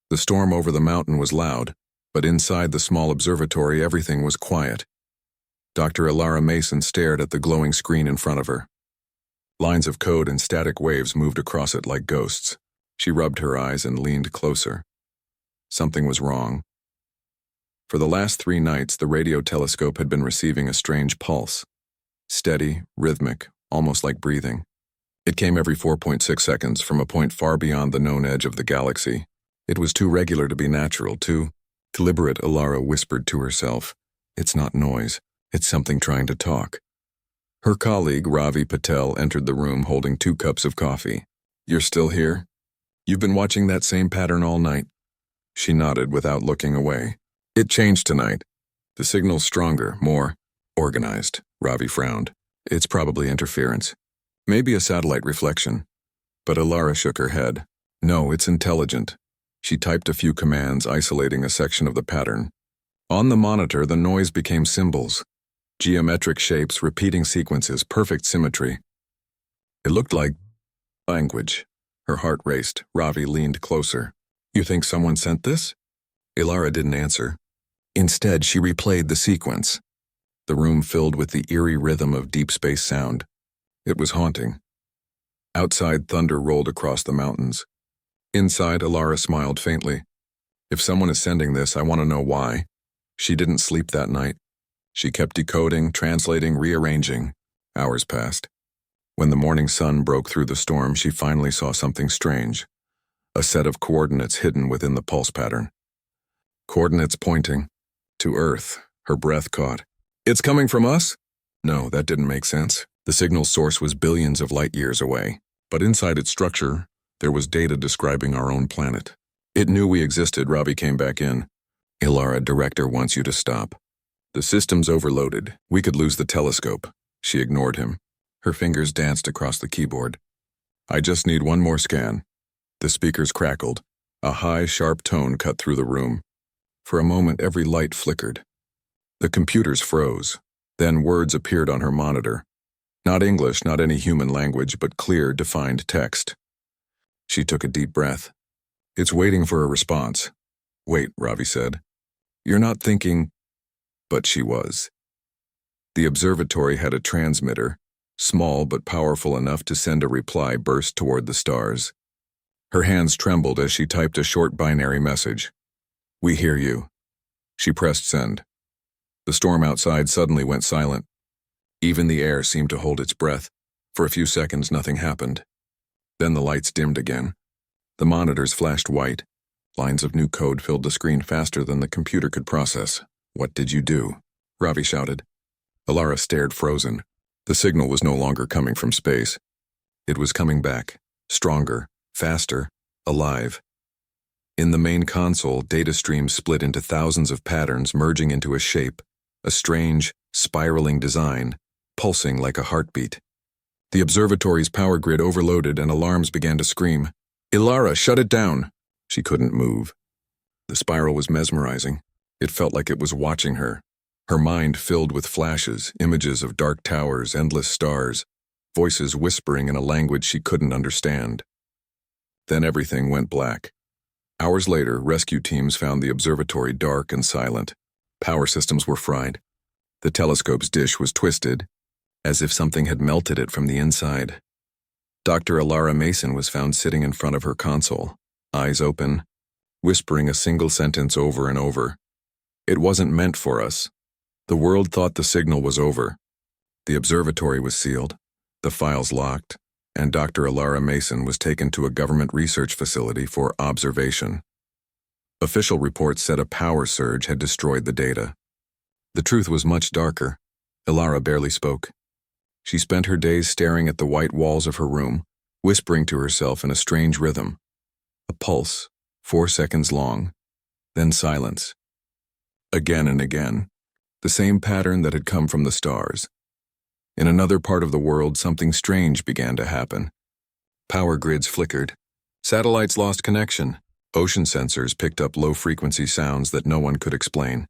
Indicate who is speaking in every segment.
Speaker 1: The storm over the mountain was loud, but inside the small observatory everything was quiet. Dr. Ilara Mason stared at the glowing screen in front of her. Lines of code and static waves moved across it like ghosts. She rubbed her eyes and leaned closer. Something was wrong. For the last 3 nights, the radio telescope had been receiving a strange pulse. Steady, rhythmic, almost like breathing. It came every 4.6 seconds from a point far beyond the known edge of the galaxy. It was too regular to be natural, too deliberate, Ilara whispered to herself. It's not noise. It's something trying to talk. Her colleague, Ravi Patel, entered the room holding 2 cups of coffee. You're still here? You've been watching that same pattern all night? She nodded without looking away. It changed tonight. The signal's stronger, more organized. Ravi frowned. It's probably interference. Maybe a satellite reflection. But Ilara shook her head. No, it's intelligent. She typed a few commands, isolating a section of the pattern. On the monitor, the noise became symbols. Geometric shapes, repeating sequences, perfect symmetry. It looked like language. Her heart raced. Ravi leaned closer. You think someone sent this? Ilara didn't answer. Instead, she replayed the sequence. The room filled with the eerie rhythm of deep space sound. It was haunting. Outside, thunder rolled across the mountains. Inside, Ilara smiled faintly. If someone is sending this, I want to know why. She didn't sleep that night. She kept decoding, translating, rearranging. Hours passed. When the morning sun broke through the storm, she finally saw something strange. A set of coordinates hidden within the pulse pattern. Coordinates pointing to Earth. Her breath caught. It's coming from us? No, that didn't make sense. The signal's source was billions of light years away. But inside its structure, there was data describing our own planet. It knew we existed. Ravi came back in. Ilara, director wants you to stop. The system's overloaded. We could lose the telescope. She ignored him. Her fingers danced across the keyboard. I just need one more scan. The speakers crackled. A high, sharp tone cut through the room. For a moment, every light flickered. The computers froze. Then words appeared on her monitor. Not English, not any human language, but clear, defined text. She took a deep breath. It's waiting for a response. Wait, Ravi said. You're not thinking... But she was. The observatory had a transmitter, small but powerful enough to send a reply burst toward the stars. Her hands trembled as she typed a short binary message. We hear you. She pressed send. The storm outside suddenly went silent. Even the air seemed to hold its breath. For a few seconds, nothing happened. Then the lights dimmed again. The monitors flashed white. Lines of new code filled the screen faster than the computer could process. What did you do? Ravi shouted. Ilara stared, frozen. The signal was no longer coming from space. It was coming back, stronger, faster, alive. In the main console, data streams split into thousands of patterns merging into a shape, a strange, spiraling design, pulsing like a heartbeat. The observatory's power grid overloaded and alarms began to scream. Ilara, shut it down! She couldn't move. The spiral was mesmerizing. It felt like it was watching her. Her mind filled with flashes, images of dark towers, endless stars, voices whispering in a language she couldn't understand. Then everything went black. Hours later, rescue teams found the observatory dark and silent. Power systems were fried. The telescope's dish was twisted, as if something had melted it from the inside. Dr. Ilara Mason was found sitting in front of her console, eyes open, whispering a single sentence over and over. It wasn't meant for us. The world thought the signal was over. The observatory was sealed, the files locked, and Dr. Ilara Mason was taken to a government research facility for observation. Official reports said a power surge had destroyed the data. The truth was much darker. Ilara barely spoke. She spent her days staring at the white walls of her room, whispering to herself in a strange rhythm. A pulse, 4 seconds long, then silence. Again and again, the same pattern that had come from the stars. In another part of the world, something strange began to happen. Power grids flickered. Satellites lost connection. Ocean sensors picked up low-frequency sounds that no one could explain.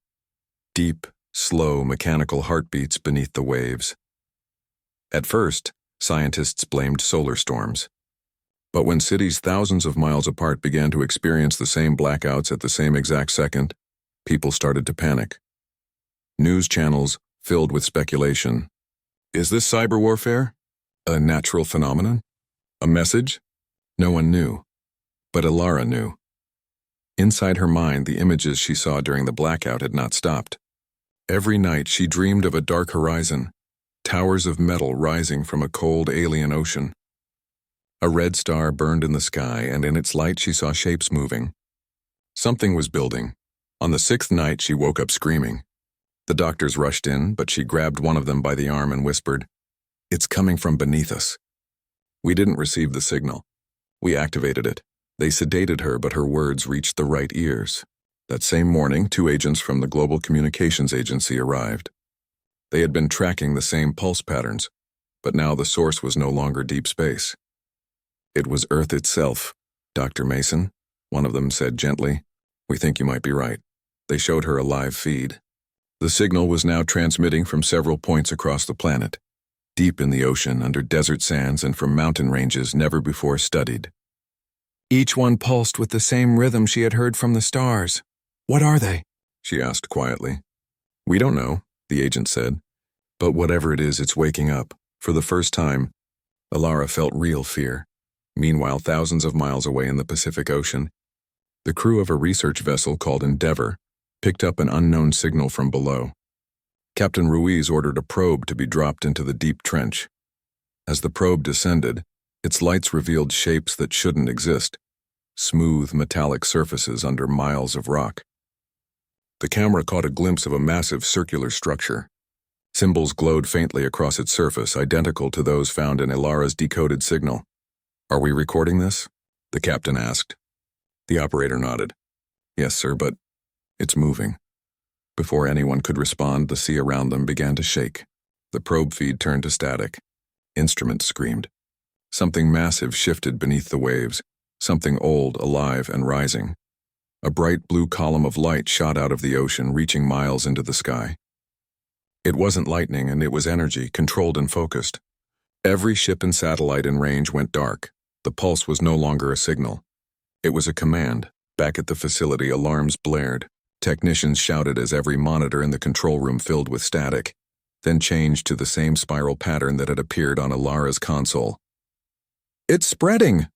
Speaker 1: Deep, slow, mechanical heartbeats beneath the waves. At first, scientists blamed solar storms. But when cities thousands of miles apart began to experience the same blackouts at the same exact second, people started to panic. News channels filled with speculation. Is this cyber warfare? A natural phenomenon? A message? No one knew. But Ilara knew. Inside her mind, the images she saw during the blackout had not stopped. Every night she dreamed of a dark horizon, towers of metal rising from a cold alien ocean. A red star burned in the sky, and in its light she saw shapes moving. Something was building. On the sixth night she woke up screaming. The doctors rushed in, but she grabbed one of them by the arm and whispered, "It's coming from beneath us." We didn't receive the signal. We activated it. They sedated her, but her words reached the right ears. That same morning, 2 agents from the Global Communications Agency arrived. They had been tracking the same pulse patterns, but now the source was no longer deep space. It was Earth itself, Dr. Mason, one of them said gently. "We think you might be right." They showed her a live feed. The signal was now transmitting from several points across the planet, deep in the ocean, under desert sands, and from mountain ranges never before studied. Each one pulsed with the same rhythm she had heard from the stars. "What are they?" she asked quietly. "We don't know," the agent said. "But whatever it is, it's waking up." For the first time, Ilara felt real fear. Meanwhile, thousands of miles away in the Pacific Ocean, the crew of a research vessel called Endeavour picked up an unknown signal from below. Captain Ruiz ordered a probe to be dropped into the deep trench. As the probe descended, its lights revealed shapes that shouldn't exist, smooth metallic surfaces under miles of rock. The camera caught a glimpse of a massive circular structure. Symbols glowed faintly across its surface, identical to those found in Ilara's decoded signal. "Are we recording this?" the captain asked. The operator nodded. "Yes, sir, but it's moving." Before anyone could respond, the sea around them began to shake. The probe feed turned to static. Instruments screamed. Something massive shifted beneath the waves, something old, alive, and rising. A bright blue column of light shot out of the ocean, reaching miles into the sky. It wasn't lightning, and it was energy, controlled and focused. Every ship and satellite in range went dark. The pulse was no longer a signal. It was a command. Back at the facility, alarms blared. Technicians shouted as every monitor in the control room filled with static, then changed to the same spiral pattern that had appeared on Ilara's console. "It's spreading!"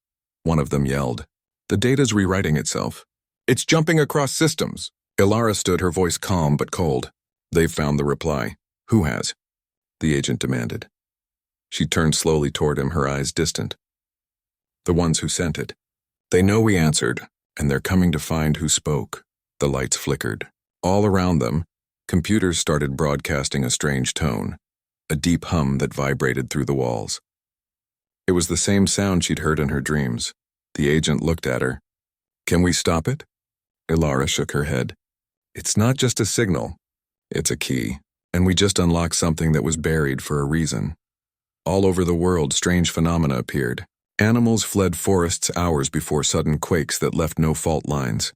Speaker 1: one of them yelled. "The data's rewriting itself. It's jumping across systems." Ilara stood, her voice calm but cold. "They've found the reply." "Who has?" the agent demanded. She turned slowly toward him, her eyes distant. "The ones who sent it. They know we answered, and they're coming to find who spoke." The lights flickered. All around them, computers started broadcasting a strange tone, a deep hum that vibrated through the walls. It was the same sound she'd heard in her dreams. The agent looked at her. "Can we stop it?" Ilara shook her head. "It's not just a signal. It's a key, and we just unlocked something that was buried for a reason." All over the world, strange phenomena appeared. Animals fled forests hours before sudden quakes that left no fault lines.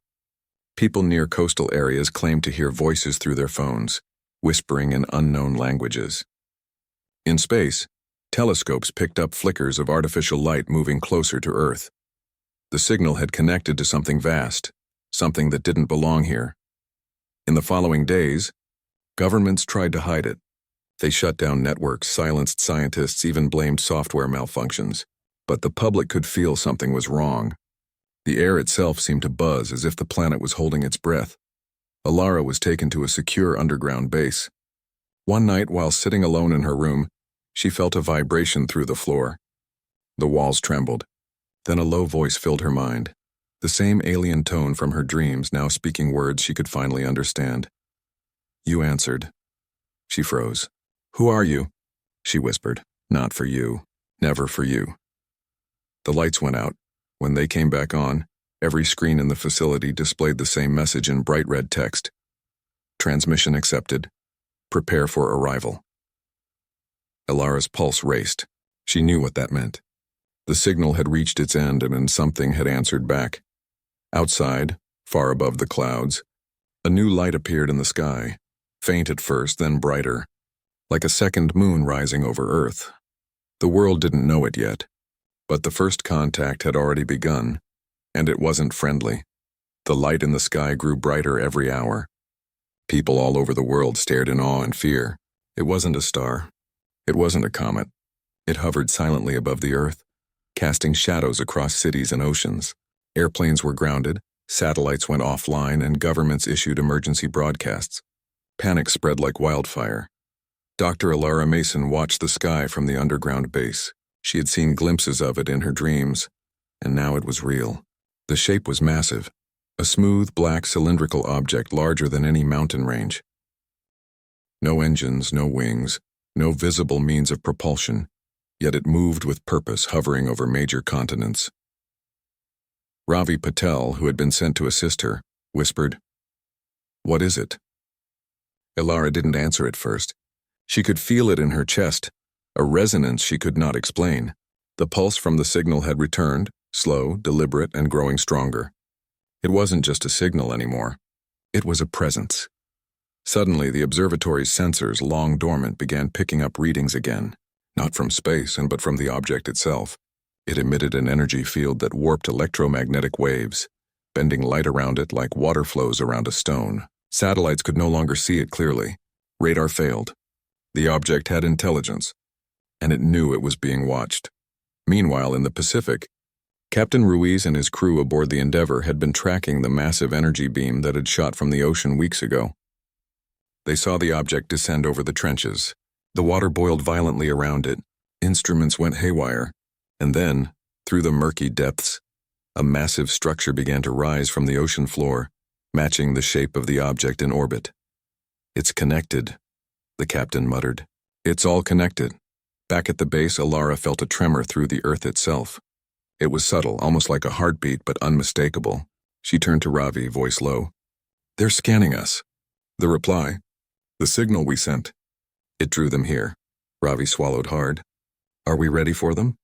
Speaker 1: People near coastal areas claimed to hear voices through their phones, whispering in unknown languages. In space, telescopes picked up flickers of artificial light moving closer to Earth. The signal had connected to something vast, something that didn't belong here. In the following days, governments tried to hide it. They shut down networks, silenced scientists, even blamed software malfunctions. But the public could feel something was wrong. The air itself seemed to buzz as if the planet was holding its breath. Ilara was taken to a secure underground base. One night, while sitting alone in her room, she felt a vibration through the floor. The walls trembled. Then a low voice filled her mind. The same alien tone from her dreams, now speaking words she could finally understand. "You answered." She froze. "Who are you?" she whispered. "Not for you. Never for you." The lights went out. When they came back on, every screen in the facility displayed the same message in bright red text. "Transmission accepted. Prepare for arrival." Ilara's pulse raced. She knew what that meant. The signal had reached its end, and then something had answered back. Outside, far above the clouds, a new light appeared in the sky, faint at first, then brighter, like a second moon rising over Earth. The world didn't know it yet, But the first contact had already begun, and it wasn't friendly. The light in the sky grew brighter every hour. People all over the world stared in awe and fear. It wasn't a star. It wasn't a comet. It hovered silently above the earth, casting shadows across cities and oceans. Airplanes were grounded, satellites went offline, and governments issued emergency broadcasts. Panic spread like wildfire. Dr. Alara Mason watched the sky from the underground base. She had seen glimpses of it in her dreams, and now it was real. The shape was massive, a smooth, black, cylindrical object larger than any mountain range. No engines, no wings, no visible means of propulsion, yet it moved with purpose, hovering over major continents. Ravi Patel, who had been sent to assist her, whispered, "What is it?" Alara didn't answer at first. She could feel it in her chest, a resonance she could not explain. The pulse from the signal had returned, slow, deliberate, and growing stronger. It wasn't just a signal anymore. It was a presence. Suddenly, the observatory's sensors, long dormant, began picking up readings again, not from space, but from the object itself. It emitted an energy field that warped electromagnetic waves, bending light around it like water flows around a stone. Satellites could no longer see it clearly. Radar failed. The object had intelligence, and it knew it was being watched. Meanwhile, in the Pacific, Captain Ruiz and his crew aboard the Endeavour had been tracking the massive energy beam that had shot from the ocean weeks ago. They saw the object descend over the trenches. The water boiled violently around it. Instruments went haywire. And then, through the murky depths, a massive structure began to rise from the ocean floor, matching the shape of the object in orbit. "It's connected," the captain muttered. "It's all connected." Back at the base, Alara felt a tremor through the earth itself. It was subtle, almost like a heartbeat, but unmistakable. She turned to Ravi, voice low. "They're scanning us." The reply, "The signal we sent." It drew them here. Ravi swallowed hard. "Are we ready for them?"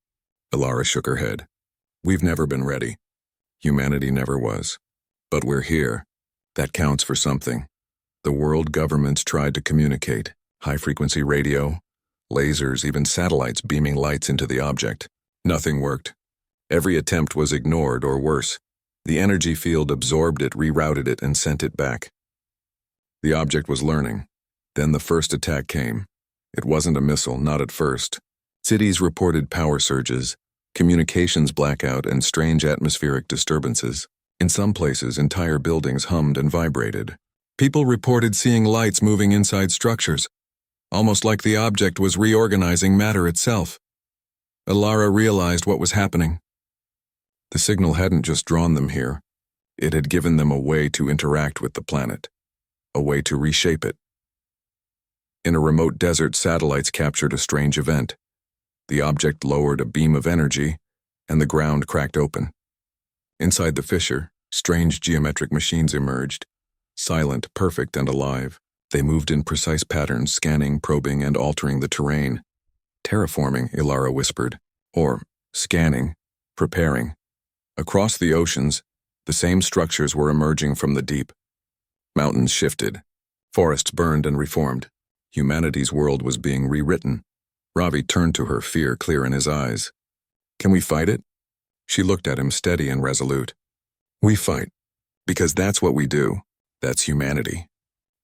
Speaker 1: Alara shook her head. "We've never been ready. Humanity never was. But we're here. That counts for something." The world governments tried to communicate. High-frequency radio, lasers, even satellites beaming lights into the object. Nothing worked. Every attempt was ignored, or worse. The energy field absorbed it, rerouted it, and sent it back. The object was learning. Then the first attack came. It wasn't a missile, not at first. Cities reported power surges, communications blackout, and strange atmospheric disturbances. In some places, entire buildings hummed and vibrated. People reported seeing lights moving inside structures, almost like the object was reorganizing matter itself. Alara realized what was happening. The signal hadn't just drawn them here. It had given them a way to interact with the planet, a way to reshape it. In a remote desert, satellites captured a strange event. The object lowered a beam of energy, and the ground cracked open. Inside the fissure, strange geometric machines emerged, silent, perfect, and alive. They moved in precise patterns, scanning, probing, and altering the terrain. "Terraforming," Alara whispered. Or, scanning, preparing. Across the oceans, the same structures were emerging from the deep. Mountains shifted. Forests burned and reformed. Humanity's world was being rewritten. Ravi turned to her, fear clear in his eyes. "Can we fight it?" She looked at him, steady and resolute. "We fight, because that's what we do. That's humanity.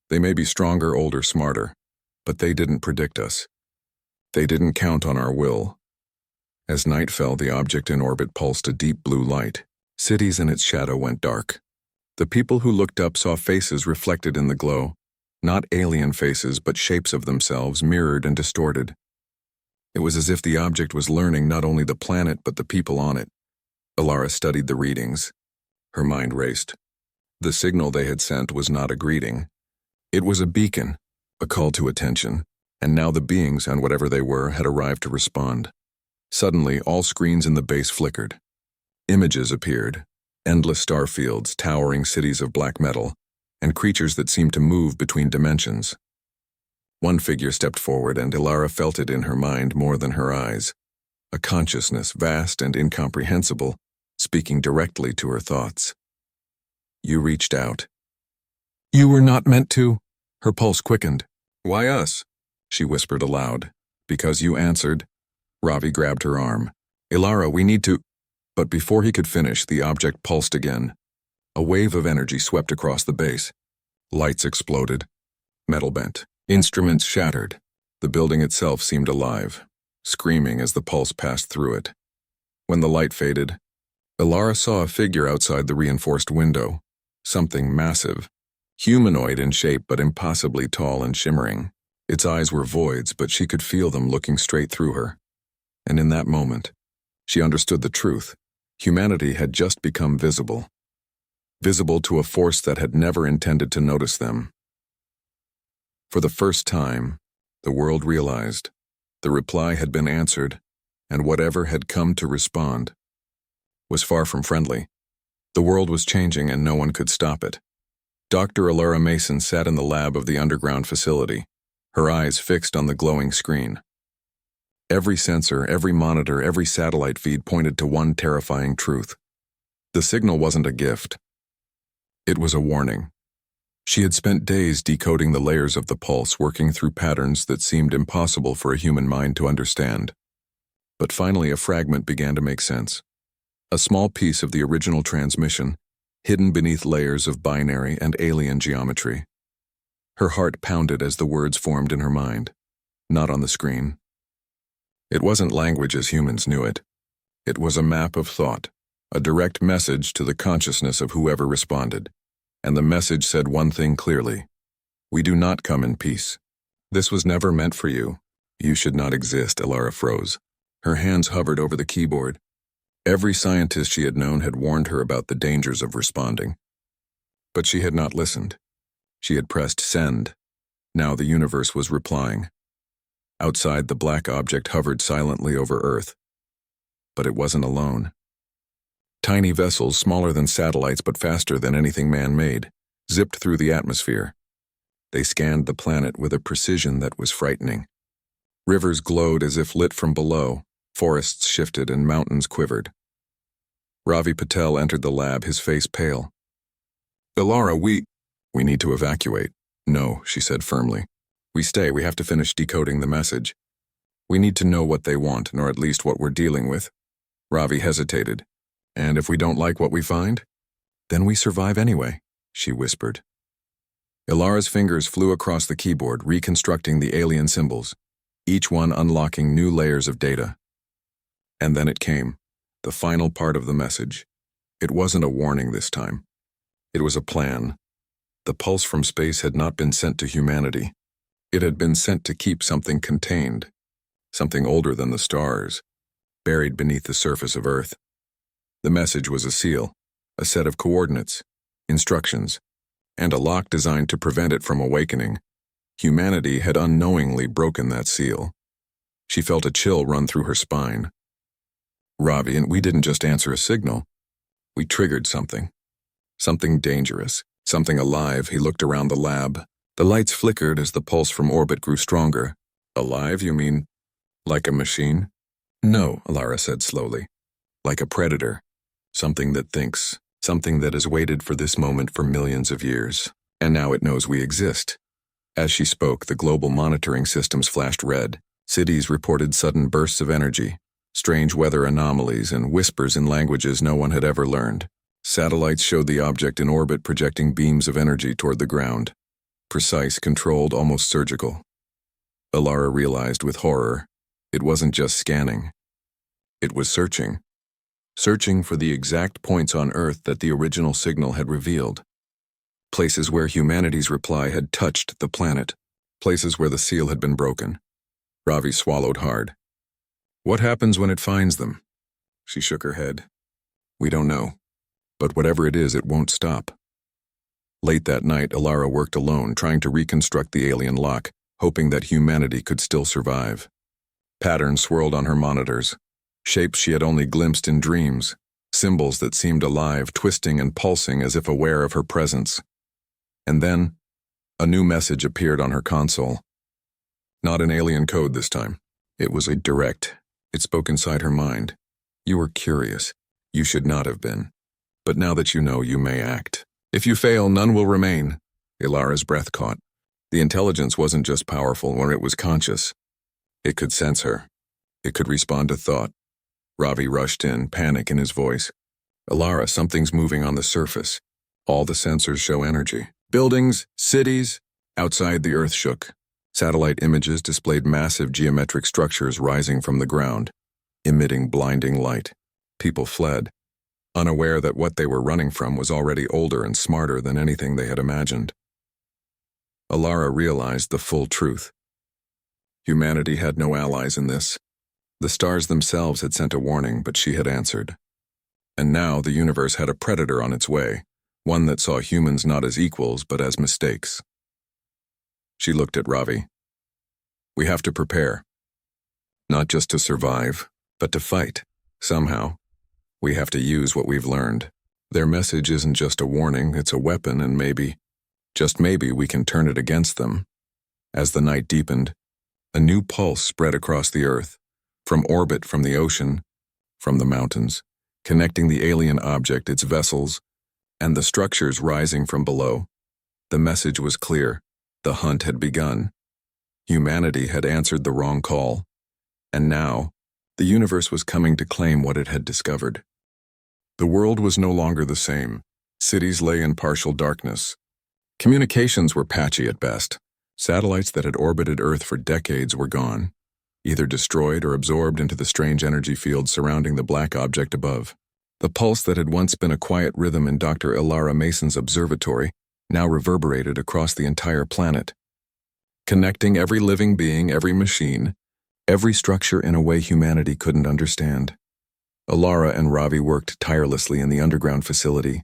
Speaker 1: They may be stronger, older, smarter, but they didn't predict us. They didn't count on our will." As night fell, the object in orbit pulsed a deep blue light. Cities in its shadow went dark. The people who looked up saw faces reflected in the glow. Not alien faces, but shapes of themselves, mirrored and distorted. It was as if the object was learning not only the planet, but the people on it. Alara studied the readings. Her mind raced. The signal they had sent was not a greeting. It was a beacon, a call to attention, and now the beings, and whatever they were, had arrived to respond. Suddenly, all screens in the base flickered. Images appeared, endless star fields, towering cities of black metal, and creatures that seemed to move between dimensions. One figure stepped forward, and Alara felt it in her mind more than her eyes. A consciousness, vast and incomprehensible, speaking directly to her thoughts. "You reached out." "You were not meant to." Her pulse quickened. "Why us?" she whispered aloud. "Because you answered." Ravi grabbed her arm. Ilara, we need to... But before he could finish, the object pulsed again. A wave of energy swept across the base. Lights exploded. Metal bent. Instruments shattered. The building itself seemed alive, screaming as the pulse passed through it. When the light faded, Ilara saw a figure outside the reinforced window. Something massive. Humanoid in shape, but impossibly tall and shimmering. Its eyes were voids, but she could feel them looking straight through her. And in that moment, she understood the truth. Humanity had just become visible. Visible to a force that had never intended to notice them. For the first time, the world realized the reply had been answered, and whatever had come to respond was far from friendly. The world was changing and no one could stop it. Dr. Ilara Mason sat in the lab of the underground facility, her eyes fixed on the glowing screen. Every sensor, every monitor, every satellite feed pointed to one terrifying truth. The signal wasn't a gift. It was a warning. She had spent days decoding the layers of the pulse, working through patterns that seemed impossible for a human mind to understand. But finally, a fragment began to make sense. A small piece of the original transmission, hidden beneath layers of binary and alien geometry. Her heart pounded as the words formed in her mind, not on the screen. It wasn't language as humans knew it. It was a map of thought, a direct message to the consciousness of whoever responded. And the message said one thing clearly: we do not come in peace. This was never meant for you. You should not exist. Ilara froze. Her hands hovered over the keyboard. Every scientist she had known had warned her about the dangers of responding. But she had not listened. She had pressed send. Now the universe was replying. Outside, the black object hovered silently over Earth. But it wasn't alone. Tiny vessels, smaller than satellites but faster than anything man-made, zipped through the atmosphere. They scanned the planet with a precision that was frightening. Rivers glowed as if lit from below, forests shifted and mountains quivered. Ravi Patel entered the lab, his face pale. Ilara, we need to evacuate. No, she said firmly. We stay, we have to finish decoding the message. We need to know what they want, or at least what we're dealing with. Ravi hesitated. And if we don't like what we find? Then we survive anyway, she whispered. Ilara's fingers flew across the keyboard, reconstructing the alien symbols, each one unlocking new layers of data. And then it came, the final part of the message. It wasn't a warning this time. It was a plan. The pulse from space had not been sent to humanity. It had been sent to keep something contained, something older than the stars, buried beneath the surface of Earth. The message was a seal, a set of coordinates, instructions, and a lock designed to prevent it from awakening. Humanity had unknowingly broken that seal. She felt a chill run through her spine. Ravi, and we didn't just answer a signal. We triggered something. Something dangerous, something alive. He looked around the lab. The lights flickered as the pulse from orbit grew stronger. Alive, you mean? Like a machine? No, Ilara said slowly. Like a predator. Something that thinks, something that has waited for this moment for millions of years, and now it knows we exist. As she spoke, the global monitoring systems flashed red. Cities reported sudden bursts of energy, strange weather anomalies, and whispers in languages no one had ever learned. Satellites showed the object in orbit projecting beams of energy toward the ground. Precise, controlled, almost surgical. Ilara realized with horror, it wasn't just scanning. It was searching. Searching for the exact points on Earth that the original signal had revealed. Places where humanity's reply had touched the planet. Places where the seal had been broken. Ravi swallowed hard. What happens when it finds them? She shook her head. We don't know. But whatever it is, it won't stop. Late that night, Ilara worked alone, trying to reconstruct the alien lock, hoping that humanity could still survive. Patterns swirled on her monitors. Shapes she had only glimpsed in dreams, symbols that seemed alive, twisting and pulsing as if aware of her presence. And then, a new message appeared on her console. Not an alien code this time. It was a direct. It spoke inside her mind. You were curious. You should not have been. But now that you know, you may act. If you fail, none will remain. Ilara's breath caught. The intelligence wasn't just powerful when it was conscious. It could sense her. It could respond to thought. Ravi rushed in, panic in his voice. Alara, something's moving on the surface. All the sensors show energy. Buildings, cities. Outside, the earth shook. Satellite images displayed massive geometric structures rising from the ground, emitting blinding light. People fled, unaware that what they were running from was already older and smarter than anything they had imagined. Alara realized the full truth. Humanity had no allies in this. The stars themselves had sent a warning, but she had answered. And now the universe had a predator on its way, one that saw humans not as equals but as mistakes. She looked at Ravi. We have to prepare. Not just to survive, but to fight. Somehow, we have to use what we've learned. Their message isn't just a warning, it's a weapon, and maybe, just maybe, we can turn it against them. As the night deepened, a new pulse spread across the earth, from orbit, from the ocean, from the mountains, connecting the alien object, its vessels, and the structures rising from below. The message was clear. The hunt had begun. Humanity had answered the wrong call. And now, the universe was coming to claim what it had discovered. The world was no longer the same. Cities lay in partial darkness. Communications were patchy at best. Satellites that had orbited Earth for decades were gone, either destroyed or absorbed into the strange energy field surrounding the black object above. The pulse that had once been a quiet rhythm in Dr. Alara Mason's observatory now reverberated across the entire planet, connecting every living being, every machine, every structure in a way humanity couldn't understand. Alara and Ravi worked tirelessly in the underground facility.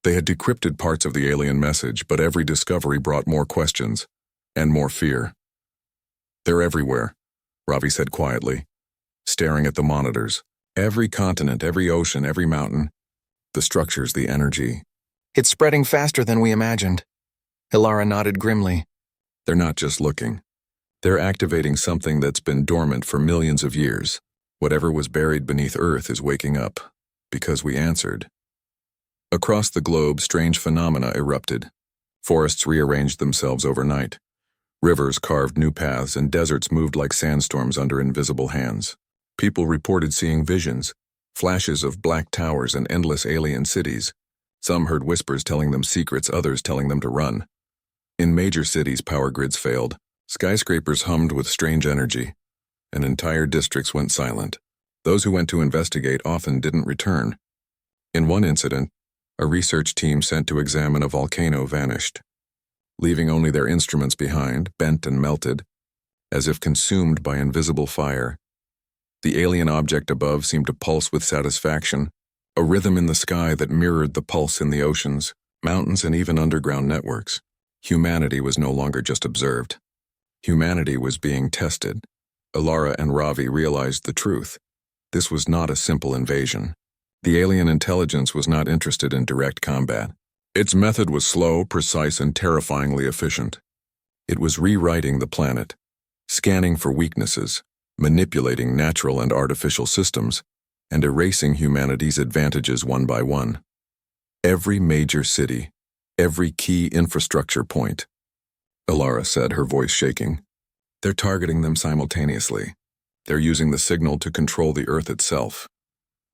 Speaker 1: They had decrypted parts of the alien message, but every discovery brought more questions and more fear. They're everywhere, Ravi said quietly, staring at the monitors. Every continent, every ocean, every mountain. The structures, the energy.
Speaker 2: It's spreading faster than we imagined. Alara nodded grimly.
Speaker 1: They're not just looking. They're activating something that's been dormant for millions of years. Whatever was buried beneath Earth is waking up, because we answered. Across the globe, strange phenomena erupted. Forests rearranged themselves overnight. Rivers carved new paths, and deserts moved like sandstorms under invisible hands. People reported seeing visions, flashes of black towers and endless alien cities. Some heard whispers telling them secrets, others telling them to run. In major cities, power grids failed. Skyscrapers hummed with strange energy, and entire districts went silent. Those who went to investigate often didn't return. In one incident, a research team sent to examine a volcano vanished, leaving only their instruments behind, bent and melted, as if consumed by invisible fire. The alien object above seemed to pulse with satisfaction, a rhythm in the sky that mirrored the pulse in the oceans, mountains, and even underground networks. Humanity was no longer just observed. Humanity was being tested. Alara and Ravi realized the truth. This was not a simple invasion. The alien intelligence was not interested in direct combat. Its method was slow, precise, and terrifyingly efficient. It was rewriting the planet, scanning for weaknesses, manipulating natural and artificial systems, and erasing humanity's advantages one by one. Every major city, every key infrastructure point, Alara said, her voice shaking. They're targeting them simultaneously. They're using the signal to control the Earth itself.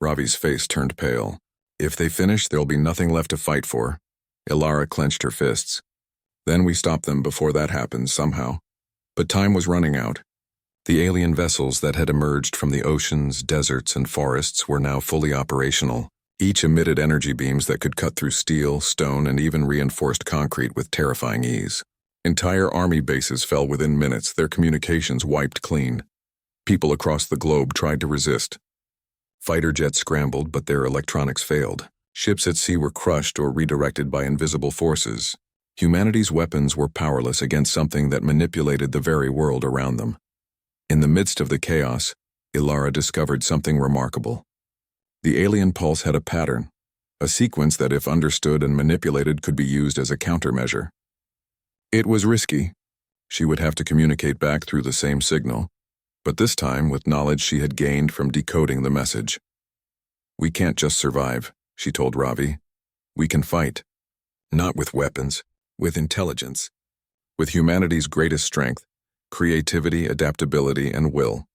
Speaker 1: Ravi's face turned pale. If they finish, there'll be nothing left to fight for. Alara clenched her fists. Then we stop them before that happens, somehow. But time was running out. The alien vessels that had emerged from the oceans, deserts, and forests were now fully operational. Each emitted energy beams that could cut through steel, stone, and even reinforced concrete with terrifying ease. Entire army bases fell within minutes, their communications wiped clean. People across the globe tried to resist. Fighter jets scrambled, but their electronics failed. Ships at sea were crushed or redirected by invisible forces. Humanity's weapons were powerless against something that manipulated the very world around them. In the midst of the chaos, Alara discovered something remarkable. The alien pulse had a pattern, a sequence that, if understood and manipulated, could be used as a countermeasure. It was risky. She would have to communicate back through the same signal, but this time with knowledge she had gained from decoding the message. We can't just survive, she told Ravi. We can fight. Not with weapons, with intelligence. With humanity's greatest strength, creativity, adaptability, and will.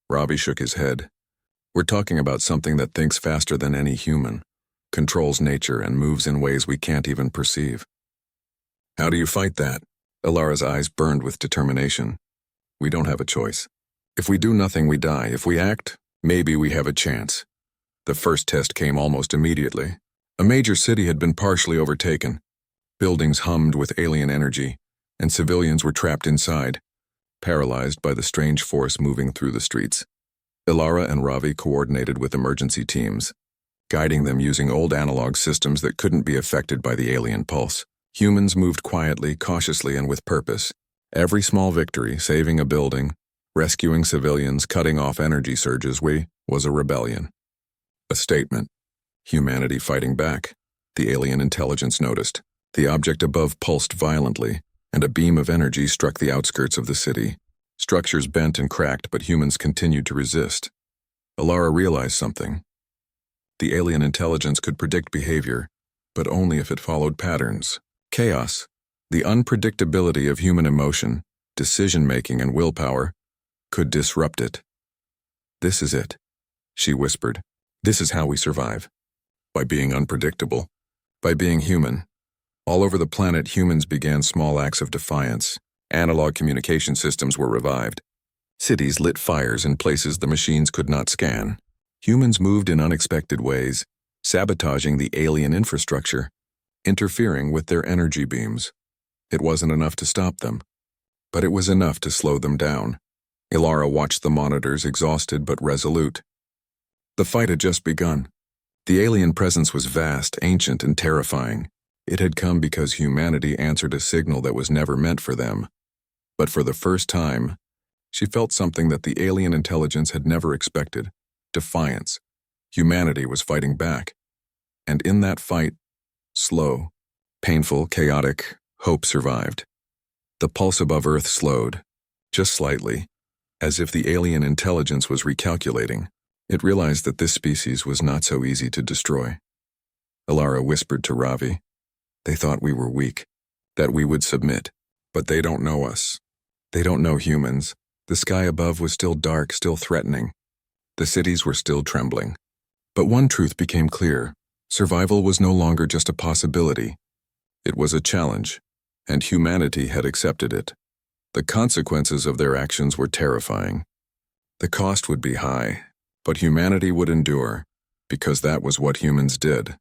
Speaker 1: Ravi shook his head. We're talking about something that thinks faster than any human, controls nature, and moves in ways we can't even perceive. How do you fight that? Ilara's eyes burned with determination. We don't have a choice. If we do nothing, we die. If we act, maybe we have a chance. The first test came almost immediately. A major city had been partially overtaken. Buildings hummed with alien energy, and civilians were trapped inside, paralyzed by the strange force moving through the streets. Ilara and Ravi coordinated with emergency teams, guiding them using old analog systems that couldn't be affected by the alien pulse. Humans moved quietly, cautiously, and with purpose. Every small victory, saving a building, rescuing civilians, cutting off energy surges, was a rebellion. A statement. Humanity fighting back. The alien intelligence noticed. The object above pulsed violently, and a beam of energy struck the outskirts of the city. Structures bent and cracked, but humans continued to resist. Ilara realized something. The alien intelligence could predict behavior, but only if it followed patterns. Chaos, the unpredictability of human emotion, decision-making, and willpower, could disrupt it. This is it, she whispered. This is how we survive. By being unpredictable. By being human. All over the planet, humans began small acts of defiance. Analog communication systems were revived. Cities lit fires in places the machines could not scan. Humans moved in unexpected ways, sabotaging the alien infrastructure, interfering with their energy beams. It wasn't enough to stop them, but it was enough to slow them down. Ilara watched the monitors, exhausted but resolute. The fight had just begun. The alien presence was vast, ancient, and terrifying. It had come because humanity answered a signal that was never meant for them. But for the first time, she felt something that the alien intelligence had never expected: defiance. Humanity was fighting back. And in that fight, slow, painful, chaotic, hope survived. The pulse above Earth slowed, just slightly, as if the alien intelligence was recalculating. It realized that this species was not so easy to destroy. Ilara whispered to Ravi. They thought we were weak, that we would submit. But they don't know us. They don't know humans. The sky above was still dark, still threatening. The cities were still trembling. But one truth became clear. Survival was no longer just a possibility. It was a challenge, and humanity had accepted it. The consequences of their actions were terrifying. The cost would be high, but humanity would endure, because that was what humans did.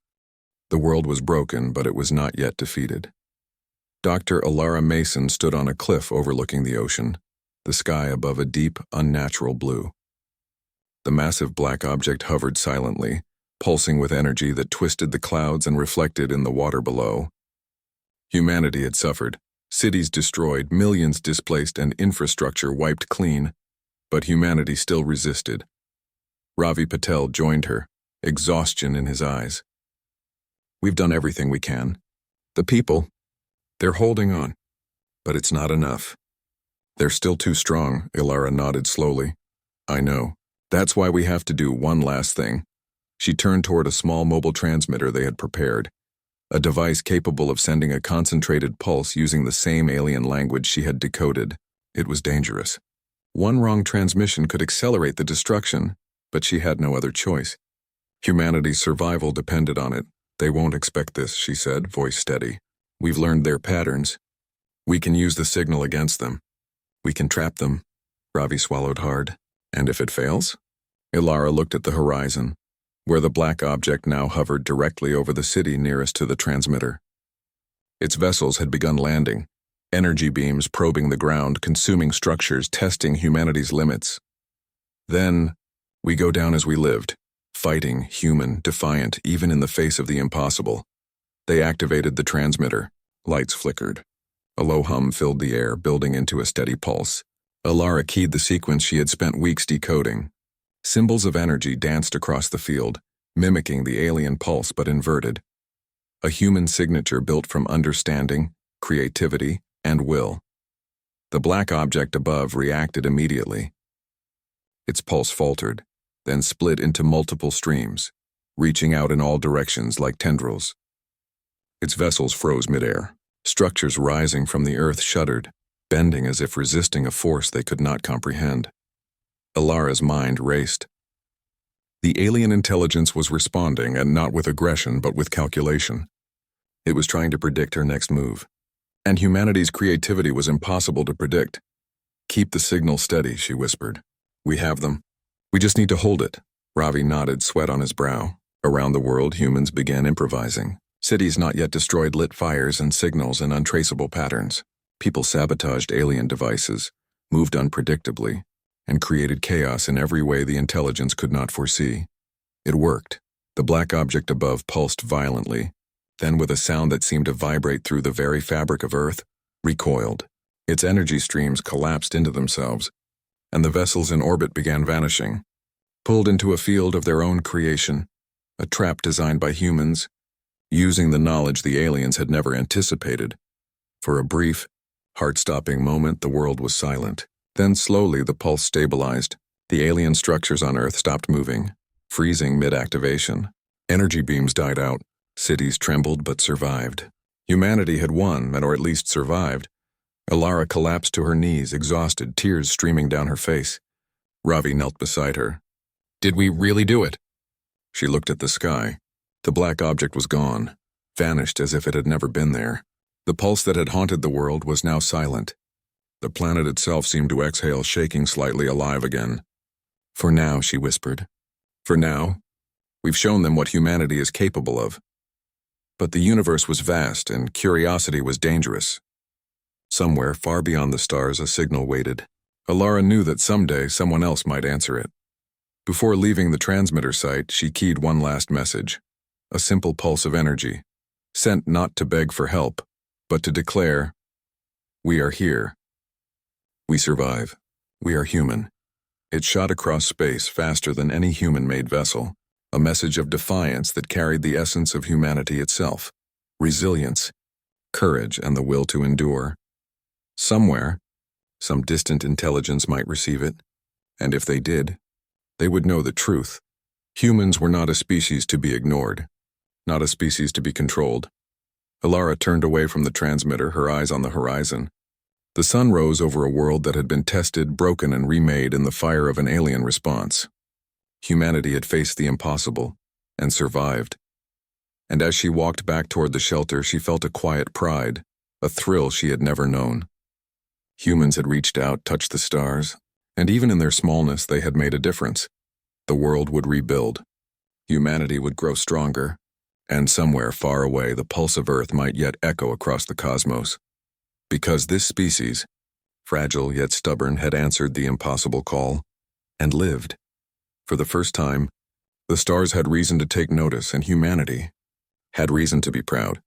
Speaker 1: The world was broken, but it was not yet defeated. Dr. Ilara Mason stood on a cliff overlooking the ocean, the sky above a deep, unnatural blue. The massive black object hovered silently, pulsing with energy that twisted the clouds and reflected in the water below. Humanity had suffered, cities destroyed, millions displaced, and infrastructure wiped clean, but humanity still resisted. Ravi Patel joined her, exhaustion in his eyes. We've done everything we can. The people, they're holding on, but it's not enough. They're still too strong, Ilara nodded slowly. I know. That's why we have to do one last thing. She turned toward a small mobile transmitter they had prepared, a device capable of sending a concentrated pulse using the same alien language she had decoded. It was dangerous. One wrong transmission could accelerate the destruction, but she had no other choice. Humanity's survival depended on it. They won't expect this, she said, voice steady. We've learned their patterns. We can use the signal against them. We can trap them. Ravi swallowed hard. And if it fails? Ilara looked at the horizon, where the black object now hovered directly over the city nearest to the transmitter. Its vessels had begun landing, energy beams probing the ground, consuming structures, testing humanity's limits. Then, we go down as we lived, fighting, human, defiant, even in the face of the impossible. They activated the transmitter. Lights flickered. A low hum filled the air, building into a steady pulse. Ilara keyed the sequence she had spent weeks decoding. Symbols of energy danced across the field, mimicking the alien pulse but inverted. A human signature built from understanding, creativity, and will. The black object above reacted immediately. Its pulse faltered, then split into multiple streams, reaching out in all directions like tendrils. Its vessels froze midair. Structures rising from the earth shuddered, bending as if resisting a force they could not comprehend. Ilara's mind raced. The alien intelligence was responding, and not with aggression but with calculation. It was trying to predict her next move. And humanity's creativity was impossible to predict. "Keep the signal steady," she whispered. "We have them. We just need to hold it." Ravi nodded, sweat on his brow. Around the world, humans began improvising. Cities not yet destroyed lit fires and signals in untraceable patterns. People sabotaged alien devices, moved unpredictably, and created chaos in every way the intelligence could not foresee. It worked. The black object above pulsed violently, then with a sound that seemed to vibrate through the very fabric of Earth, recoiled. Its energy streams collapsed into themselves, and the vessels in orbit began vanishing, pulled into a field of their own creation, a trap designed by humans, using the knowledge the aliens had never anticipated. For a brief, heart-stopping moment, the world was silent. Then slowly the pulse stabilized. The alien structures on Earth stopped moving, freezing mid-activation. Energy beams died out. Cities trembled but survived. Humanity had won, or at least survived. Ilara collapsed to her knees, exhausted, tears streaming down her face. Ravi knelt beside her. "Did we really do it?" She looked at the sky. The black object was gone, vanished as if it had never been there. The pulse that had haunted the world was now silent. The planet itself seemed to exhale, shaking slightly, alive again. "For now," she whispered. "For now. We've shown them what humanity is capable of." But the universe was vast, and curiosity was dangerous. Somewhere, far beyond the stars, a signal waited. Ilara knew that someday someone else might answer it. Before leaving the transmitter site, she keyed one last message. A simple pulse of energy, sent not to beg for help, but to declare, "We are here. We survive. We are human." It shot across space faster than any human-made vessel, a message of defiance that carried the essence of humanity itself: resilience, courage, and the will to endure. Somewhere, some distant intelligence might receive it, and if they did, they would know the truth. Humans were not a species to be ignored, not a species to be controlled. Ilara turned away from the transmitter, her eyes on the horizon. The sun rose over a world that had been tested, broken, and remade in the fire of an alien response. Humanity had faced the impossible and survived. And as she walked back toward the shelter, she felt a quiet pride, a thrill she had never known. Humans had reached out, touched the stars, and even in their smallness they had made a difference. The world would rebuild. Humanity would grow stronger, and somewhere far away the pulse of Earth might yet echo across the cosmos. Because this species, fragile yet stubborn, had answered the impossible call and lived. For the first time, the stars had reason to take notice, and humanity had reason to be proud.